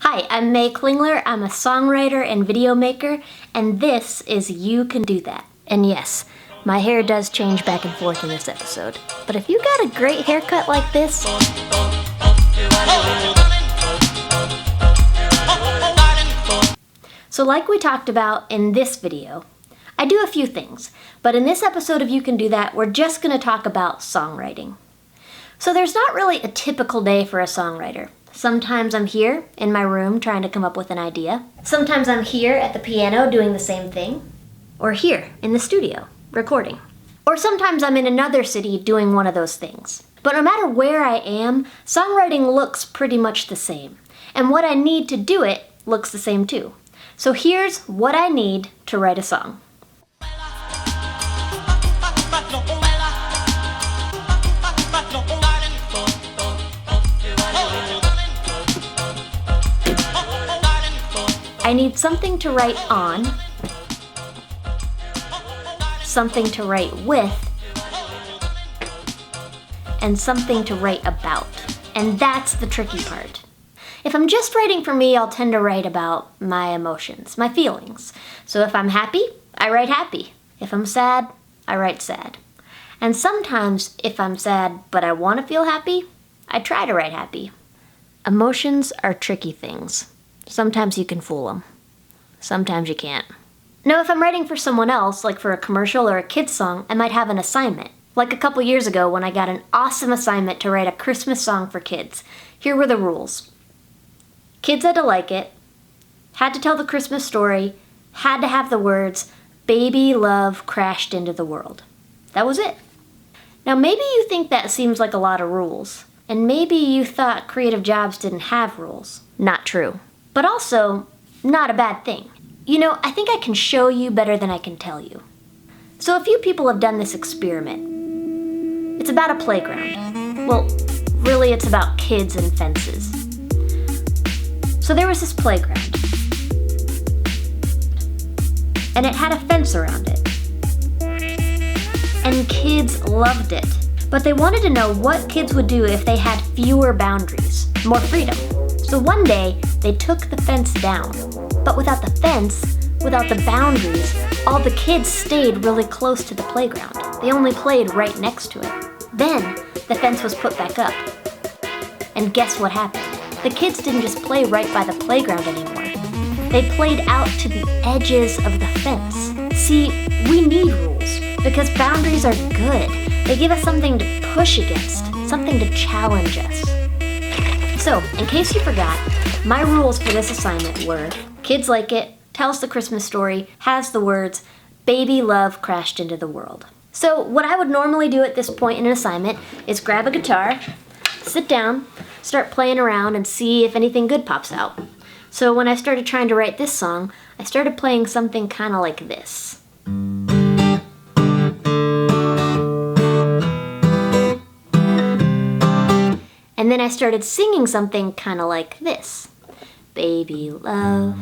Hi, I'm Klingler. I'm a songwriter and video maker, and this is You Can Do That. And yes, my hair does change back and forth in this episode. But if you got a great haircut like this, so like we talked about in this video, I do a few things, but in this episode of You Can Do That, we're just going to talk about songwriting. So there's not really a typical day for a songwriter. Sometimes I'm here in my room trying to come up with an idea. Sometimes I'm here at the piano doing the same thing. Or here in the studio recording. Or sometimes I'm in another city doing one of those things. But no matter where I am, songwriting looks pretty much the same. And what I need to do it looks the same too. So here's what I need to write a song. I need something to write on, something to write with, and something to write about. And that's the tricky part. If I'm just writing for me, I'll tend to write about my emotions, my feelings. So if I'm happy, I write happy. If I'm sad, I write sad. And sometimes if I'm sad but I want to feel happy, I try to write happy. Emotions are tricky things. Sometimes you can fool them. Sometimes you can't. Now, if I'm writing for someone else, like for a commercial or a kid's song, I might have an assignment. Like a couple years ago when I got an awesome assignment to write a Christmas song for kids. Here were the rules. Kids had to like it, had to tell the Christmas story, had to have the words, "Baby love crashed into the world." That was it. Now, maybe you think that seems like a lot of rules. And maybe you thought creative jobs didn't have rules. Not true. But also, not a bad thing. You know, I think I can show you better than I can tell you. So a few people have done this experiment. It's about a playground. Well, really it's about kids and fences. So there was this playground. And it had a fence around it. And kids loved it. But they wanted to know what kids would do if they had fewer boundaries, more freedom. So one day, they took the fence down. But without the fence, without the boundaries, all the kids stayed really close to the playground. They only played right next to it. Then, the fence was put back up. And guess what happened? The kids didn't just play right by the playground anymore. They played out to the edges of the fence. See, we need rules, because boundaries are good. They give us something to push against, something to challenge us. So, in case you forgot, my rules for this assignment were, kids like it, tells the Christmas story, has the words, "Baby love crashed into the world." So, what I would normally do at this point in an assignment is grab a guitar, sit down, start playing around and see if anything good pops out. So when I started trying to write this song, I started playing something kind of like this. And then I started singing something kind of like this. Baby love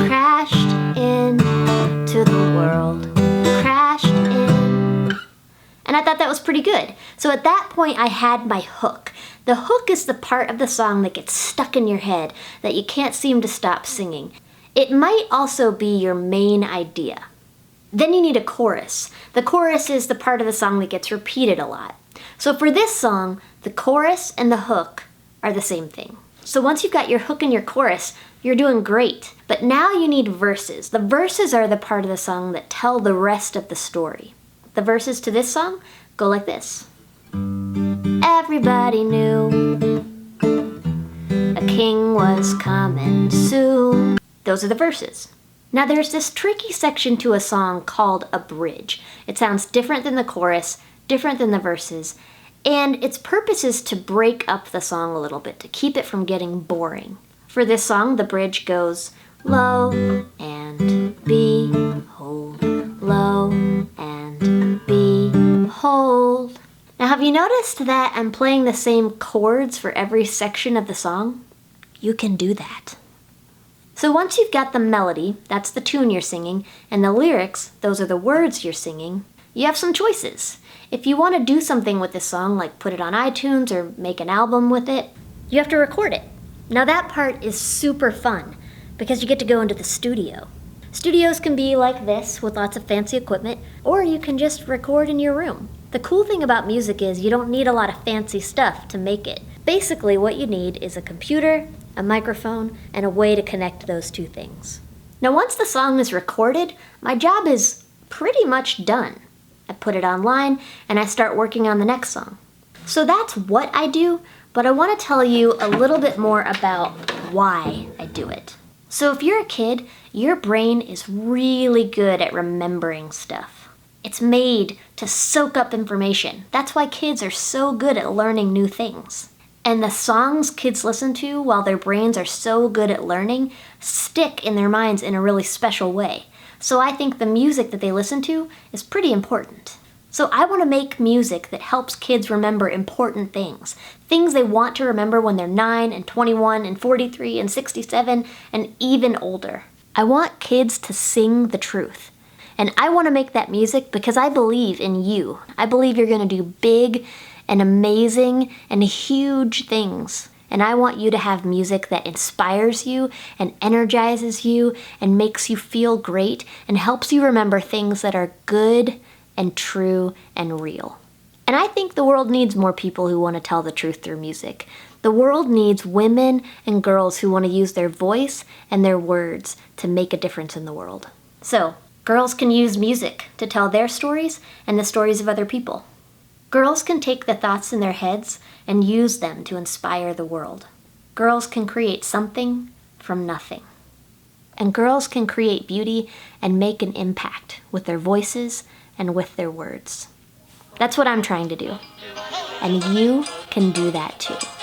crashed into the world, crashed in. And I thought that was pretty good. So at that point I had my hook. The hook is the part of the song that gets stuck in your head that you can't seem to stop singing. It might also be your main idea. Then you need a chorus. The chorus is the part of the song that gets repeated a lot. So for this song, the chorus and the hook are the same thing. So once you've got your hook and your chorus, you're doing great. But now you need verses. The verses are the part of the song that tell the rest of the story. The verses to this song go like this. Everybody knew a king was coming soon. Those are the verses. Now there's this tricky section to a song called a bridge. It sounds different than the chorus, different than the verses, and its purpose is to break up the song a little bit, to keep it from getting boring. For this song, the bridge goes low and behold, low and behold. Now have you noticed that I'm playing the same chords for every section of the song? You can do that. So once you've got the melody, that's the tune you're singing, and the lyrics, those are the words you're singing, you have some choices. If you want to do something with this song, like put it on iTunes or make an album with it, you have to record it. Now that part is super fun because you get to go into the studio. Studios can be like this with lots of fancy equipment, or you can just record in your room. The cool thing about music is you don't need a lot of fancy stuff to make it. Basically, what you need is a computer, a microphone, and a way to connect those two things. Now, once the song is recorded, my job is pretty much done. I put it online, and I start working on the next song. So that's what I do, but I want to tell you a little bit more about why I do it. So if you're a kid, your brain is really good at remembering stuff. It's made to soak up information. That's why kids are so good at learning new things. And the songs kids listen to while their brains are so good at learning stick in their minds in a really special way. So I think the music that they listen to is pretty important. So I want to make music that helps kids remember important things. Things they want to remember when they're 9 and 21 and 43 and 67 and even older. I want kids to sing the truth. And I want to make that music because I believe in you. I believe you're going to do big and amazing and huge things. And I want you to have music that inspires you and energizes you and makes you feel great and helps you remember things that are good and true and real. And I think the world needs more people who want to tell the truth through music. The world needs women and girls who want to use their voice and their words to make a difference in the world. So, girls can use music to tell their stories and the stories of other people. Girls can take the thoughts in their heads and use them to inspire the world. Girls can create something from nothing. And girls can create beauty and make an impact with their voices and with their words. That's what I'm trying to do. And you can do that too.